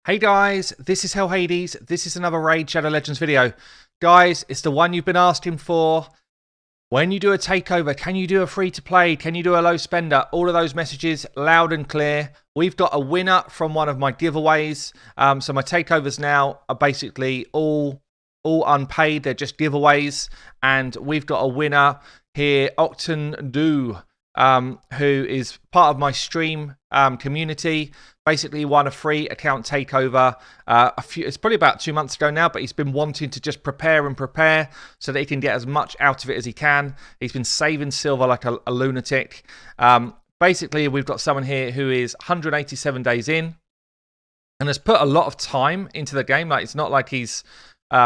Hey guys, this is Hell Hades. This is another Raid Shadow Legends video. Guys, it's the one you've been asking for. When you do a takeover, can you do a free to play? Can you do a low spender? All of those messages loud and clear. We've got a winner from one of my giveaways. So my takeovers now are basically all unpaid. They're just giveaways. And we've got a winner here, Octon Do, who is part of my stream community. Basically won a free account takeover. It's probably about 2 months ago now, but he's been wanting to just prepare so that he can get as much out of it as he can. He's been saving silver like a lunatic. Basically, we've got someone here who is 187 days in and has put a lot of time into the game. Like, it's not like he's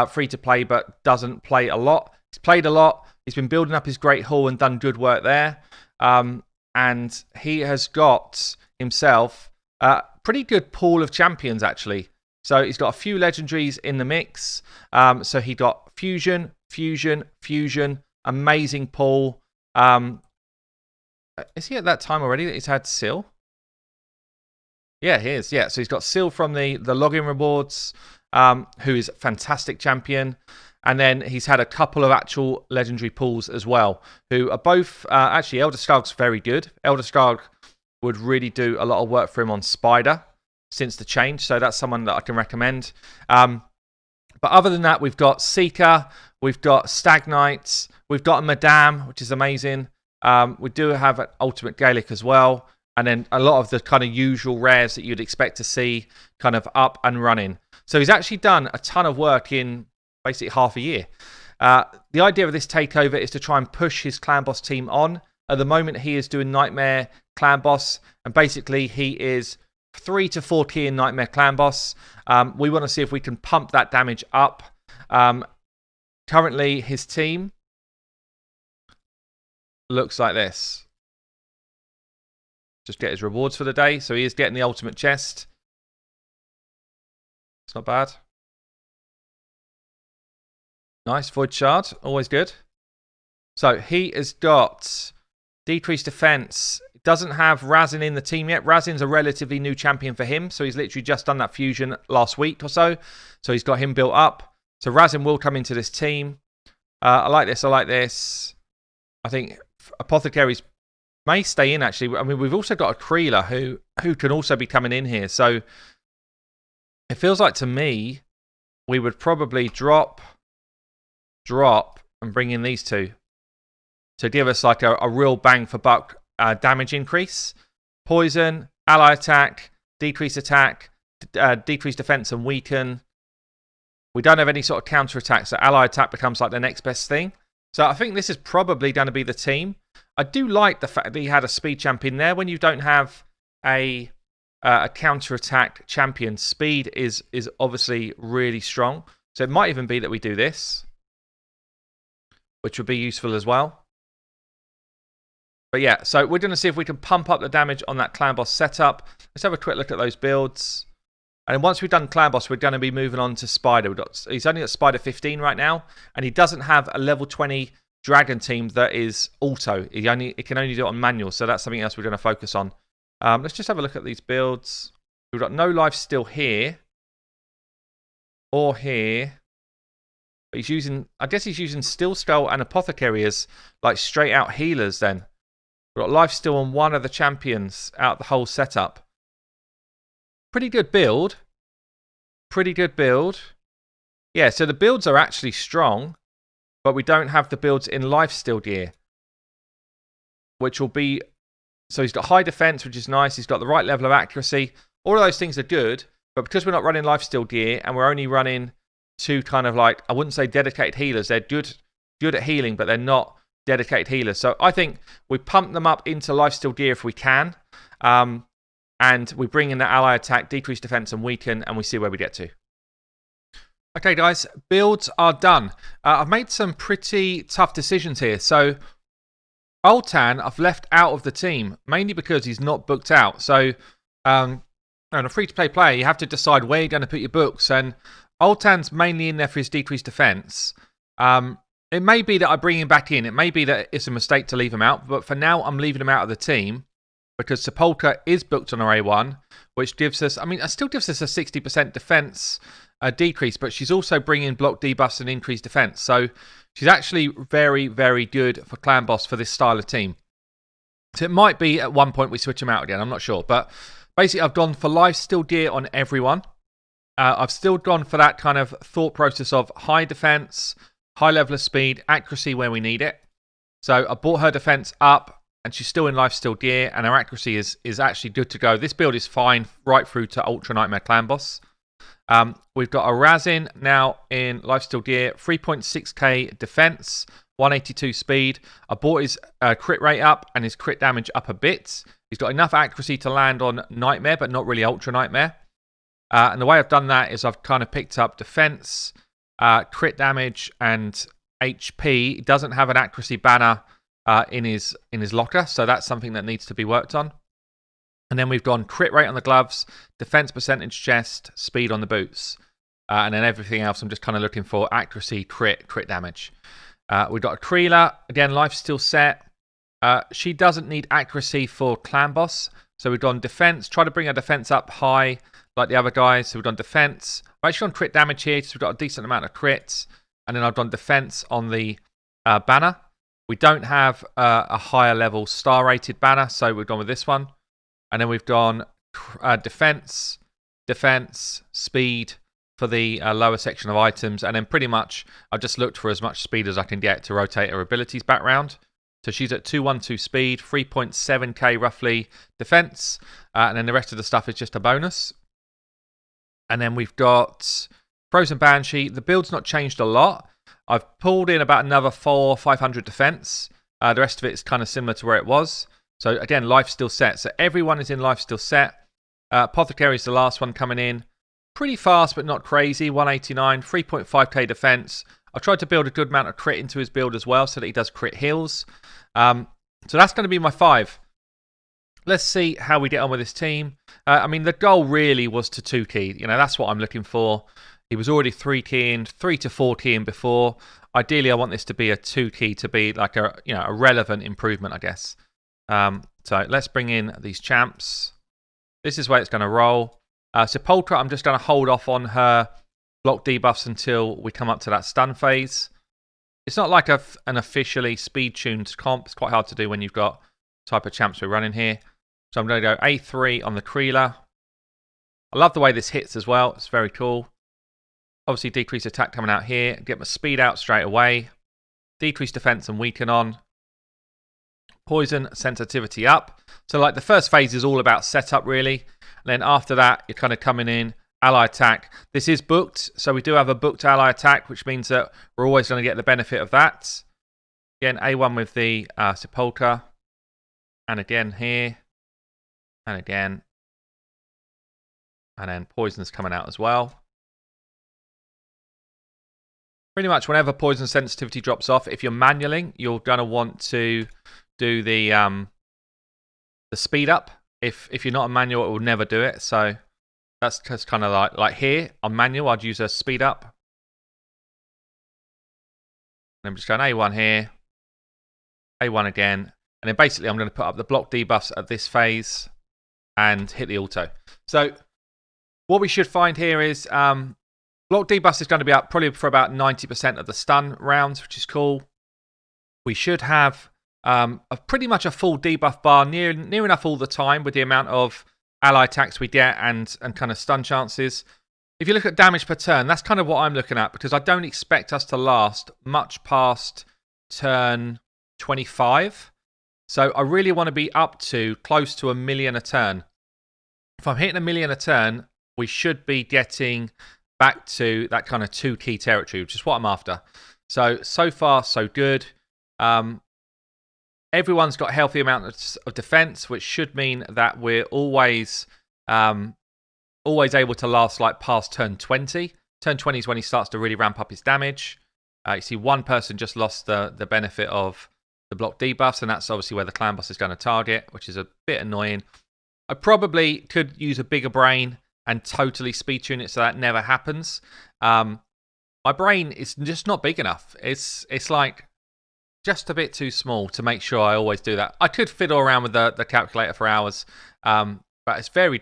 free to play but doesn't play a lot. He's played a lot. He's been building up his great haul and done good work there. And he has got himself a pretty good pool of champions, actually. So he's got a few legendaries in the mix. So he got Fusion, amazing pool. Is he at that time already that he's had Sil? Yeah, he is. Yeah, so he's got Sil from the login rewards, who is a fantastic champion. And then he's had a couple of actual legendary pools as well, who are both... actually, Elder Skarg's very good. Elder Skarg would really do a lot of work for him on Spider since the change, so that's someone that I can recommend. But other than that, we've got Seeker, we've got Stag Knights, we've got a Madame, which is amazing. We do have an Ultimate Gaelic as well, and then a lot of the kind of usual rares that you'd expect to see kind of up and running. So he's actually done a ton of work in basically half a year. The idea of this takeover is to try and push his clan boss team on. At the moment, he is doing Nightmare Clan Boss, and basically he is 3 to 4 key in Nightmare Clan Boss. We want to see if we can pump that damage up. Currently, his team looks like this. Just get his rewards for the day. So he is getting the ultimate chest. It's not bad. Nice, Void Shard, always good. So he has got decreased defense. Doesn't have Razin in the team yet. Razin's a relatively new champion for him, so he's literally just done that fusion last week or so. So he's got him built up. So Razin will come into this team. I like this. I think Apothecaries may stay in, actually. I mean, we've also got a Creeler who can also be coming in here. So it feels like, to me, we would probably drop, and bring in these two to give us like a real bang for buck damage increase. Poison, ally attack, decrease defense and weaken. We don't have any sort of counter attack, so ally attack becomes like the next best thing. So I think this is probably going to be the team. I do like the fact that he had a speed champion there. When you don't have a counter attack champion, speed is obviously really strong. So it might even be that we do this, which would be useful as well. But yeah, so we're going to see if we can pump up the damage on that clan boss setup. Let's have a quick look at those builds. And once we've done clan boss, we're going to be moving on to Spider. He's only at Spider 15 right now, and he doesn't have a level 20 dragon team that is auto. It can only do it on manual, so that's something else we're going to focus on. Let's just have a look at these builds. We've got no life still here or here. But he's using, I guess he's using Steel Skull and Apothecary as like straight out healers then. We've got life still on one of the champions out the whole setup. Pretty good build. Yeah, so the builds are actually strong, but we don't have the builds in lifesteal gear, which will be... So he's got high defense, which is nice. He's got the right level of accuracy. All of those things are good, but because we're not running lifesteal gear and we're only running two kind of like, I wouldn't say dedicated healers. They're good at healing, but they're not dedicated healers. So I think we pump them up into lifesteal gear if we can. And we bring in the ally attack, decrease defense and weaken, and we see where we get to. Okay, guys, builds are done. I've made some pretty tough decisions here. So Ultan, I've left out of the team, mainly because he's not booked out. So on a free-to-play player, you have to decide where you're going to put your books. And Ultan's mainly in there for his decreased defense. It may be that I bring him back in. It may be that it's a mistake to leave him out. But for now, I'm leaving him out of the team because Sepulchre is booked on her A1, which gives us, it still gives us a 60% defense decrease, but she's also bringing block debuffs and increased defense. So she's actually very, very good for clan boss for this style of team. So it might be at one point we switch them out again. I'm not sure. But basically, I've gone for lifesteal gear on everyone. I've still gone for that kind of thought process of high defense, high level of speed, accuracy where we need it. So I brought her defense up, and she's still in lifesteal gear, and her accuracy is actually good to go. This build is fine right through to Ultra Nightmare Clan Boss. We've got a Razin now in lifesteal gear, 3.6k defense, 182 speed. I brought his crit rate up and his crit damage up a bit. He's got enough accuracy to land on Nightmare, but not really Ultra Nightmare. And the way I've done that is I've kind of picked up defense, crit damage, and HP. He doesn't have an accuracy banner in his locker, so that's something that needs to be worked on. And then we've gone crit rate on the gloves, defense percentage chest, speed on the boots. And then everything else I'm just kind of looking for accuracy, crit damage. We've got a Creeler, again, life still set. She doesn't need accuracy for clan boss. So we've done defense, try to bring her defense up high like the other guys. So we've done defense. I've actually done crit damage here, so we've got a decent amount of crits. And then I've done defense on the banner. We don't have a higher level star rated banner, so we've gone with this one. And then we've done defense, speed for the lower section of items. And then pretty much I've just looked for as much speed as I can get to rotate her abilities back round. So she's at 212 speed, 3.7k roughly defense. And then the rest of the stuff is just a bonus. And then we've got Frozen Banshee. The build's not changed a lot. I've pulled in about another 400-500 defense. The rest of it is kind of similar to where it was. So again, life still set. So everyone is in life still set. Apothecary is the last one coming in. Pretty fast, but not crazy. 189, 3.5k defense. I've tried to build a good amount of crit into his build as well so that he does crit heals. So that's going to be my 5. Let's see how we get on with this team. The goal really was to 2-key. That's what I'm looking for. He was already 3-keying, 3 to 4-keying before. Ideally, I want this to be a 2-key to be like a relevant improvement, I guess. So let's bring in these champs. This is where it's going to roll. Sepulchre, I'm just going to hold off on her block debuffs until we come up to that stun phase. It's not like an officially speed-tuned comp. It's quite hard to do when you've got the type of champs we're running here. So I'm going to go A3 on the Creeler. I love the way this hits as well. It's very cool. Obviously, decrease attack coming out here. Get my speed out straight away. Decrease defense and weaken on. Poison sensitivity up. So like the first phase is all about setup really. And then after that, you're kind of coming in. Ally attack. This is booked, so we do have a booked ally attack, which means that we're always going to get the benefit of that. Again, A1 with the Sepulchre. And again here. And again. And then poison's coming out as well. Pretty much whenever poison sensitivity drops off, if you're manualing, you're going to want to do the speed up. If you're not a manual, it will never do it. So that's just kind of like here on manual, I'd use a speed up. And I'm just going A1 here, A1 again, and then basically I'm going to put up the block debuffs at this phase and hit the auto. So what we should find here is block debuffs is going to be up probably for about 90% of the stun rounds, which is cool. We should have pretty much a full debuff bar near enough all the time with the amount of ally attacks we get and kind of stun chances. If you look at damage per turn, that's kind of what I'm looking at because I don't expect us to last much past turn 25. So I really want to be up to close to 1 million a turn. If I'm hitting 1 million a turn, we should be getting back to that kind of 2-key territory, which is what I'm after. So far, so good. Everyone's got healthy amounts of defense, which should mean that we're always able to last like past turn 20. Turn 20 is when he starts to really ramp up his damage. You see one person just lost the benefit of the block debuffs, and that's obviously where the clan boss is going to target, which is a bit annoying. I probably could use a bigger brain and totally speed tune it so that never happens. My brain is just not big enough. It's like just a bit too small to make sure I always do that. I could fiddle around with the calculator for hours, but it's very...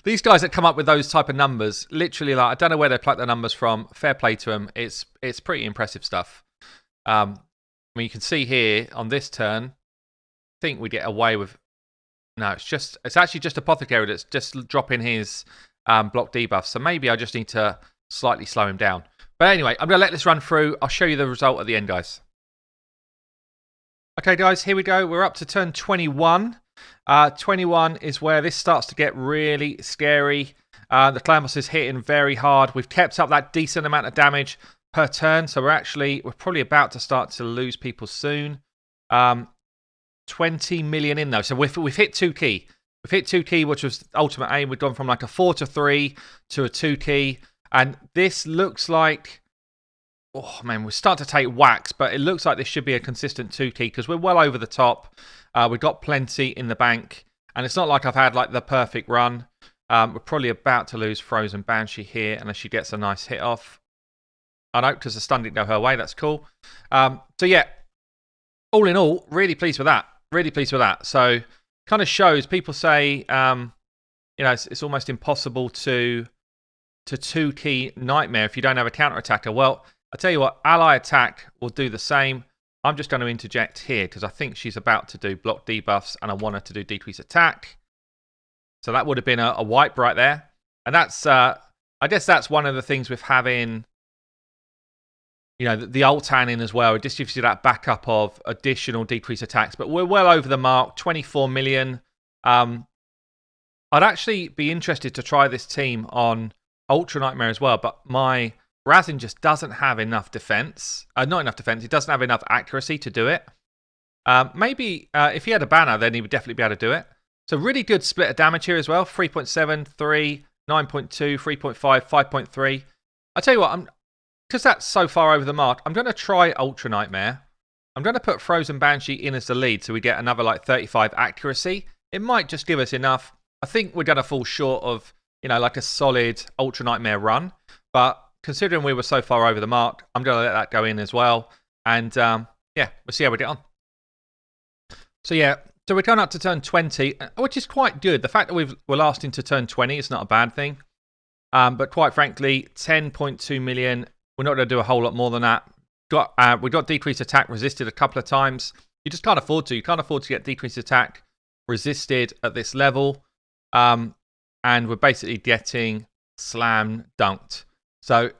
These guys that come up with those type of numbers, literally, like, I don't know where they pluck the numbers from. Fair play to them. It's pretty impressive stuff. I mean, you can see here on this turn, I think we get away with... No, it's actually just Apothecary that's just dropping his block debuff. So maybe I just need to slightly slow him down. But anyway, I'm going to let this run through. I'll show you the result at the end, guys. Okay, guys, here we go. We're up to turn 21. 21 is where this starts to get really scary. The Clan Boss is hitting very hard. We've kept up that decent amount of damage per turn. So we're probably about to start to lose people soon. 20 million in though. So we've hit 2 key. We've hit 2 key, which was ultimate aim. We've gone from like a 4 to 3 to a 2 key. And this looks like, oh man, we start to take whacks, but it looks like this should be a consistent 2 key because we're well over the top. We've got plenty in the bank. And it's not like I've had like the perfect run. We're probably about to lose Frozen Banshee here unless she gets a nice hit off. I know, because the stun didn't go her way. That's cool. So yeah, all in all, really pleased with that. Really pleased with that. So kind of shows, people say, you know, it's almost impossible to 2-key Nightmare if you don't have a counter-attacker. Well, I tell you what, Ally Attack will do the same. I'm just going to interject here because I think she's about to do block debuffs and I want her to do decrease attack. So that would have been a wipe right there. And that's, I guess that's one of the things with having, you know, the Ultan in as well. It just gives you that backup of additional decrease attacks. But we're well over the mark, 24 million. I'd actually be interested to try this team on Ultra Nightmare as well. But my Razin just doesn't have enough defense. Not enough defense. He doesn't have enough accuracy to do it. Maybe if he had a banner, then he would definitely be able to do it. So really good split of damage here as well. 3.7, 3, 9.2, 3.5, 5.3. I tell you what, because that's so far over the mark, I'm going to try Ultra Nightmare. I'm going to put Frozen Banshee in as the lead so we get another like 35 accuracy. It might just give us enough. I think we're going to fall short of, you know, like a solid Ultra Nightmare run. But considering we were so far over the mark, I'm going to let that go in as well. And yeah, we'll see how we get on. So yeah, so we're going up to turn 20, which is quite good. The fact that we're last into turn 20 is not a bad thing. But quite frankly, 10.2 million, we're not going to do a whole lot more than that. We got decreased attack resisted a couple of times. You just can't afford to. You can't afford to get decreased attack resisted at this level. And we're basically getting slam dunked. So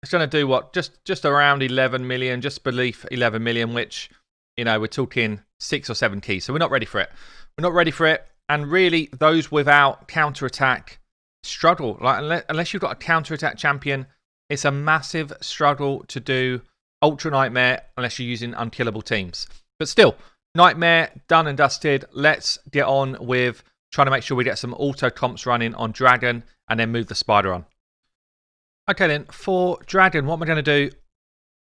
it's going to do what? Just around 11 million, just beneath 11 million, which, you know, we're talking 6 or 7 keys. So we're not ready for it. We're not ready for it. And really, those without counter-attack struggle. Like, unless you've got a counter-attack champion, it's a massive struggle to do Ultra Nightmare unless you're using unkillable teams. But still, Nightmare, done and dusted. Let's get on with trying to make sure we get some auto comps running on Dragon and then move the Spider on. Okay then, for Dragon, what am I going to do?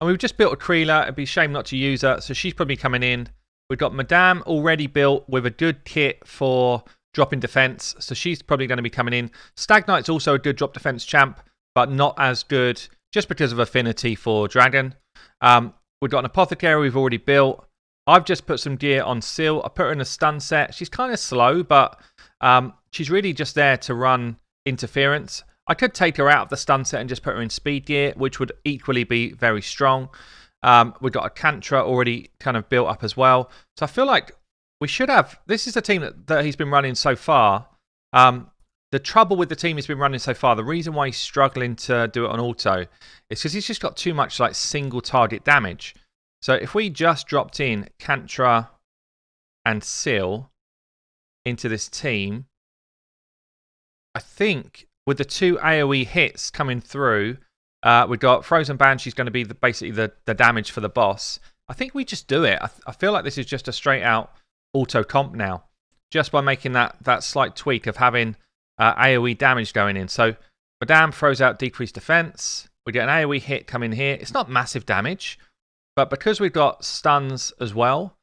And we've just built a Creeler. It'd be a shame not to use her, so she's probably coming in. We've got Madame already built with a good kit for dropping defense, so she's probably going to be coming in. Stag Knight's also a good drop defense champ, but not as good just because of affinity for Dragon. We've got an Apothecary we've already built. I've just put some gear on Seal. I put her in a stun set. She's kind of slow, but she's really just there to run interference. I could take her out of the stun set and just put her in speed gear, which would equally be very strong. We've got a Cantra already kind of built up as well. So I feel like we should have... This is the team that he's been running so far. The trouble with the team he's been running so far, the reason why he's struggling to do it on auto, is because he's just got too much like single target damage. So if we just dropped in Cantra and Seal into this team, I think with the 2 AoE hits coming through, we've got Frozen Banshee's going to be basically the damage for the boss. I think we just do it. I feel like this is just a straight out auto comp now, just by making that slight tweak of having AoE damage going in. So Madame throws out decreased defense. We get an AoE hit coming here. It's not massive damage, but because we've got stuns as well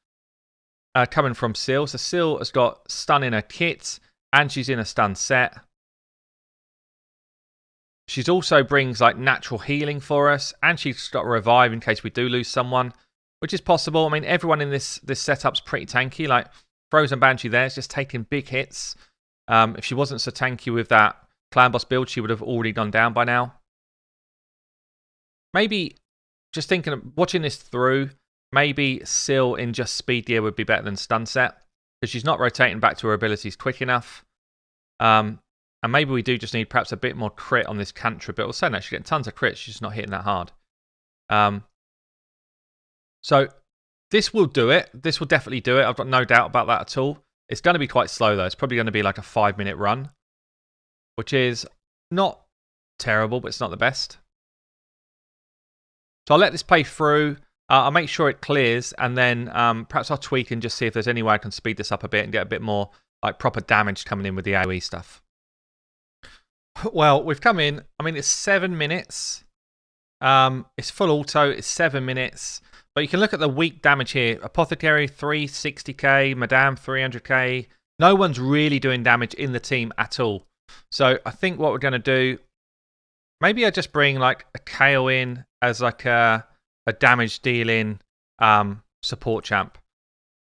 coming from Seal, so Seal has got stun in her kit and she's in a stun set. She's also brings like natural healing for us, and she's got a revive in case we do lose someone, which is possible. I mean, everyone in this setup's pretty tanky. Like Frozen Banshee there is just taking big hits. If she wasn't so tanky with that Clan Boss build, she would have already gone down by now. Maybe, just thinking of watching this through, maybe Syl in just speed gear would be better than stun set, because she's not rotating back to her abilities quick enough. And maybe we do just need perhaps a bit more crit on this Cantrip. But also, no, she's getting tons of crits, she's just not hitting that hard. So this will do it. This will definitely do it. I've got no doubt about that at all. It's going to be quite slow, though. It's probably going to be like a 5-minute run, which is not terrible, but it's not the best. So I'll let this play through. I'll make sure it clears, and then perhaps I'll tweak and just see if there's any way I can speed this up a bit and get a bit more like proper damage coming in with the AoE stuff. Well, we've come in. I mean, it's 7 minutes. It's full auto. It's 7 minutes. But you can look at the weak damage here. Apothecary, 360k. Madame, 300k. No one's really doing damage in the team at all. So I think what we're going to do, maybe I just bring like a KO in as like a damage dealing support champ.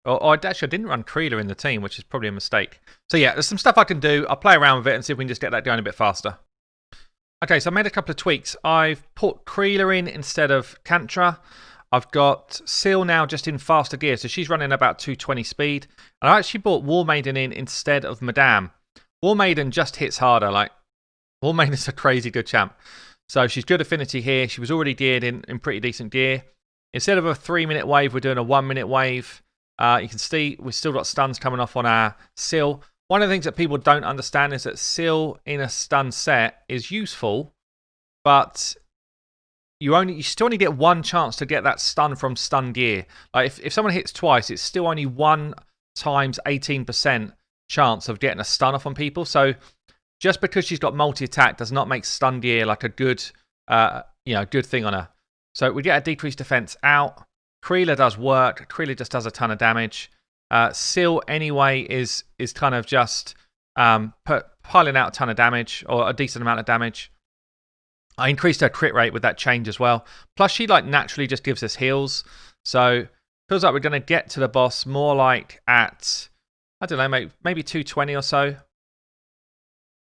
Or actually, I didn't run Kreela in the team, which is probably a mistake. So yeah, there's some stuff I can do. I'll play around with it and see if we can just get that going a bit faster. Okay, so I made a couple of tweaks. I've put Kreela in instead of Kantra. I've got Syl now just in faster gear, so she's running about 220 speed. And I actually brought War Maiden in instead of Madame. War Maiden just hits harder. Like, War Maiden's a crazy good champ. So she's good affinity here. She was already geared in pretty decent gear. Instead of a 3-minute wave, we're doing a 1-minute wave. You can see we've still got stuns coming off on our Syl. One of the things that people don't understand is that Syl in a stun set is useful, but you still only get one chance to get that stun from stun gear. Like if someone hits twice, it's still only 1 times 18% chance of getting a stun off on people. So just because she's got multi-attack does not make stun gear like a good good thing on her. So we get a decreased defense out. Kreela does work. Kreela just does a ton of damage. Syl anyway is kind of just piling out a ton of damage, or a decent amount of damage. I increased her crit rate with that change as well. Plus she like naturally just gives us heals. So feels like we're going to get to the boss more like at, I don't know, maybe 220 or so.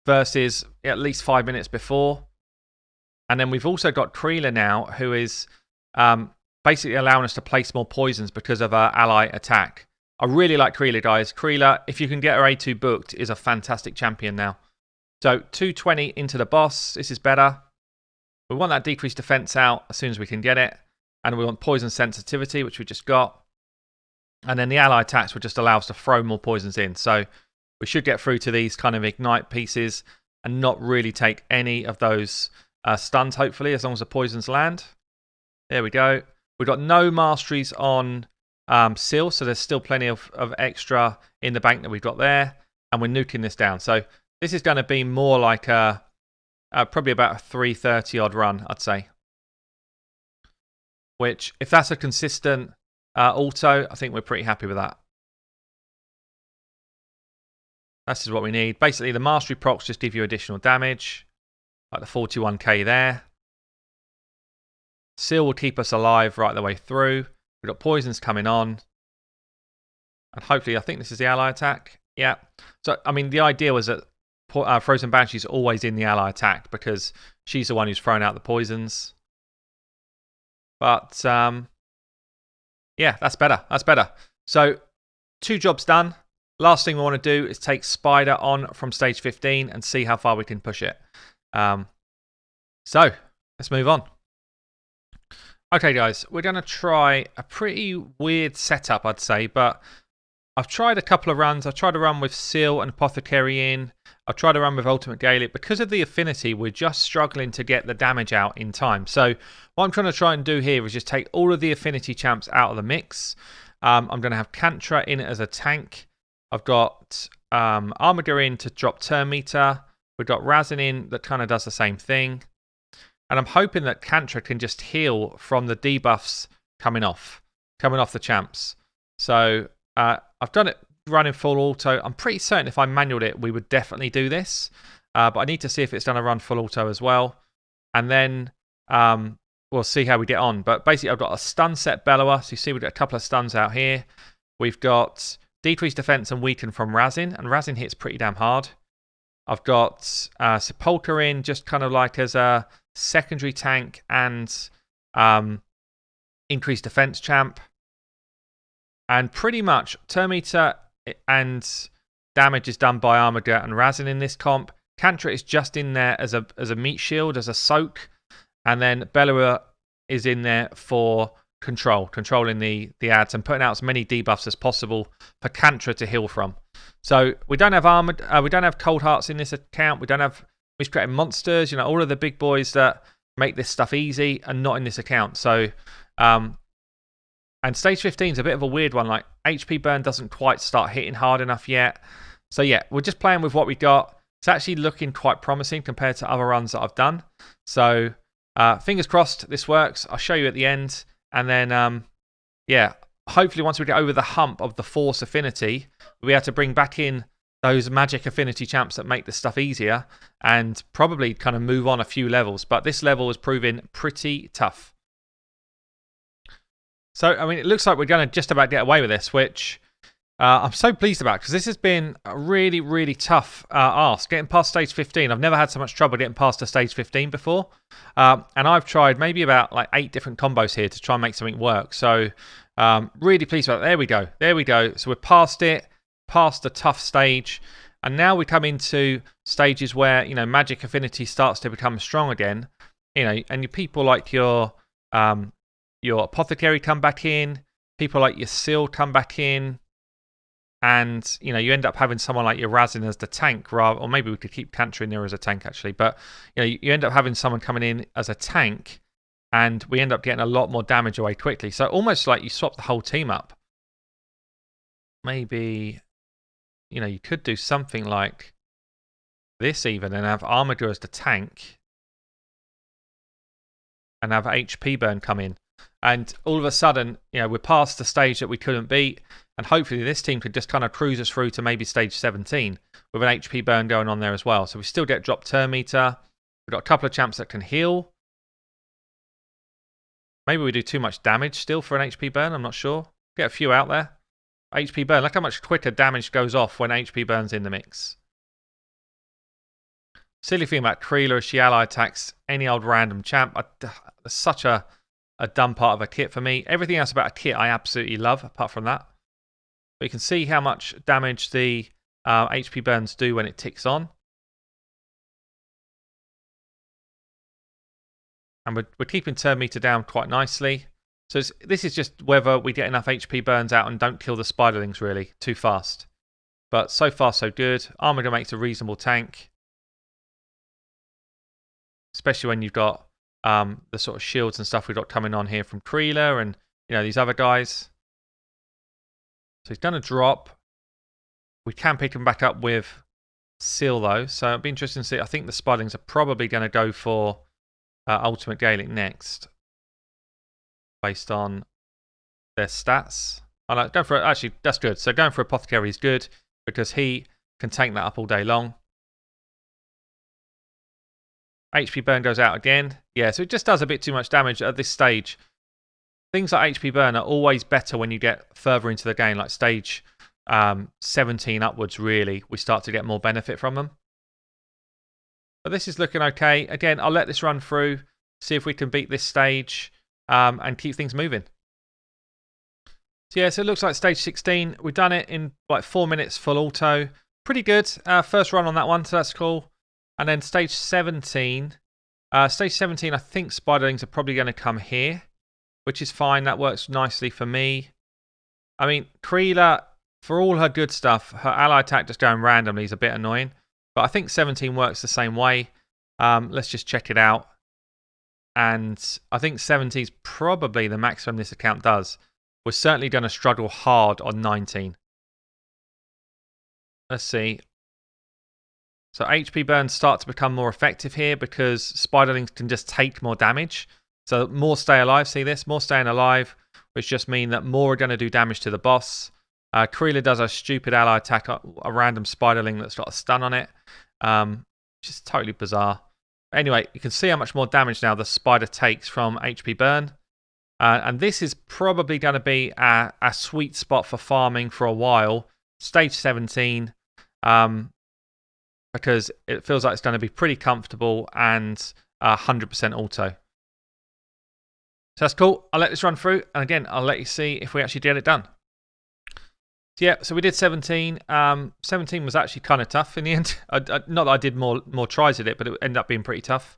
Versus at least 5 minutes before. And then we've also got Kreela now, who is basically allowing us to place more poisons because of our ally attack. I really like Kreela, guys. Kreela, if you can get her A2 booked, is a fantastic champion now. So 220 into the boss. This is better. We want that decreased defense out as soon as we can get it. And we want poison sensitivity, which we just got. And then the ally attacks will just allow us to throw more poisons in. So we should get through to these kind of ignite pieces and not really take any of those stuns, hopefully, as long as the poisons land. There we go. We've got no masteries on Syl, so there's still plenty of extra in the bank that we've got there. And we're nuking this down. So this is going to be more like probably about a 330 odd run, I'd say. Which, if that's a consistent auto, I think we're pretty happy with that. This is what we need. Basically, the mastery procs just give you additional damage, like the 41k there. Syl will keep us alive right the way through. We've got poisons coming on. And hopefully, I think this is the ally attack. Yeah. So, I mean, the idea was that Frozen Banshee's always in the ally attack because she's the one who's thrown out the poisons. But, yeah, that's better. That's better. So, 2 jobs done. Last thing we want to do is take Spider on from stage 15 and see how far we can push it. So, let's move on. Okay, guys, we're going to try a pretty weird setup, I'd say, but I've tried a couple of runs. I've tried a run with Syl and Apothecary in. I've tried a run with Ultimate Gaelic. Because of the affinity, we're just struggling to get the damage out in time. So what I'm trying to try and do here is just take all of the affinity champs out of the mix. I'm going to have Kantra in as a tank. I've got Armager in to drop turn meter. We've got Razin in that kind of does the same thing. And I'm hoping that Kantra can just heal from the debuffs coming off the champs. So I've done it running full auto. I'm pretty certain if I manualed it, we would definitely do this. But I need to see if it's done a run full auto as well. And then we'll see how we get on. But basically, I've got a stun set Bellower. So you see we've got a couple of stuns out here. We've got decreased defense and weaken from Razin, and Razin hits pretty damn hard. I've got Sepulchre in just kind of like as a secondary tank and increased defense champ. And pretty much turn meter and damage is done by Armager and Razin in this comp. Cantrip is just in there as a meat shield, as a soak. And then Bellower is in there for controlling the ads and putting out as many debuffs as possible for Cantrip to heal from. So we don't have armored, we don't have cold hearts in this account. We don't have miscreated monsters. You know, all of the big boys that make this stuff easy are not in this account. So, and stage 15 is a bit of a weird one. Like HP burn doesn't quite start hitting hard enough yet. So yeah, we're just playing with what we got. It's actually looking quite promising compared to other runs that I've done. So fingers crossed this works. I'll show you at the end. And then, yeah, hopefully once we get over the hump of the Force Affinity, we'll be able to bring back in those Magic Affinity champs that make this stuff easier and probably kind of move on a few levels. But this level is proving pretty tough. So, I mean, it looks like we're going to just about get away with this, which I'm so pleased about because this has been a really, really tough ask. Getting past stage 15, I've never had so much trouble getting past to stage 15 before. And I've tried maybe about like 8 different combos here to try and make something work. So, really pleased about it. There we go. There we go. So we're past it, past the tough stage. And now we come into stages where, you know, Magic Affinity starts to become strong again. You know, and your people like your Apothecary come back in. People like your Seal come back in. And, you know, you end up having someone like your Razin as the tank, or maybe we could keep Cantrip in there as a tank, actually. But, you know, you end up having someone coming in as a tank, and we end up getting a lot more damage away quickly. So almost like you swap the whole team up. Maybe, you know, you could do something like this even, and have Armager as the tank, and have HP burn come in. And all of a sudden, you know, we're past the stage that we couldn't beat. And hopefully this team could just kind of cruise us through to maybe stage 17 with an HP burn going on there as well. So we still get dropped turn meter. We've got a couple of champs that can heal. Maybe we do too much damage still for an HP burn. I'm not sure. Get a few out there. HP burn. Look how much quicker damage goes off when HP burn's in the mix. Silly thing about Creeler is she ally attacks any old random champ. It's such a dumb part of a kit for me. Everything else about a kit I absolutely love, apart from that. But you can see how much damage the HP burns do when it ticks on. And we're keeping turn meter down quite nicely. So this is just whether we get enough HP burns out and don't kill the spiderlings really too fast. But so far so good. Armager makes a reasonable tank. Especially when you've got the sort of shields and stuff we've got coming on here from Creeler and, you know, these other guys. So he's done a drop. We can pick him back up with Seal though, so it'll be interesting to see. I think the Spiderlings are probably going to go for Ultimate Gaelic next, based on their stats. I like going for actually that's good. So going for Apothecary is good because he can tank that up all day long. HP burn goes out again. Yeah, so it just does a bit too much damage at this stage. Things like HP burn are always better when you get further into the game, like stage 17 upwards, really. We start to get more benefit from them. But this is looking okay. Again, I'll let this run through, see if we can beat this stage and keep things moving. So yeah, so it looks like stage 16. We've done it in like 4 minutes full auto. Pretty good. First run on that one, so that's cool. And then stage 17. Stage 17, I think Spiderlings are probably going to come here, which is fine. That works nicely for me. I mean, Creeler, for all her good stuff, her ally attack just going randomly is a bit annoying. But I think 17 works the same way. Let's just check it out. And I think 17 is probably the maximum this account does. We're certainly going to struggle hard on 19. Let's see. So HP burns start to become more effective here because Spiderlings can just take more damage. So more stay alive, see this? More staying alive, which just mean that more are going to do damage to the boss. Creeler does a stupid ally attack, a random Spiderling that's got a stun on it. Which is totally bizarre. Anyway, you can see how much more damage now the spider takes from HP burn. And this is probably going to be a sweet spot for farming for a while. Stage 17, because it feels like it's going to be pretty comfortable and 100% auto. So that's cool. I'll let this run through. And again, I'll let you see if we actually get it done. So yeah, so we did 17. 17 was actually kind of tough in the end. Not that I did more tries at it, but it ended up being pretty tough.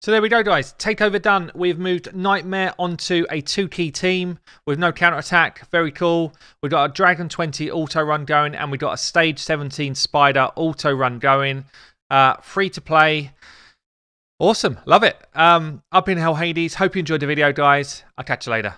So there we go, guys. Takeover done. We've moved Nightmare onto a 2-key team with no counterattack. Very cool. We've got a Dragon 20 auto run going, and we've got a Stage 17 Spider auto run going. Free to play. Awesome. Love it. I've been Hell Hades. Hope you enjoyed the video, guys. I'll catch you later.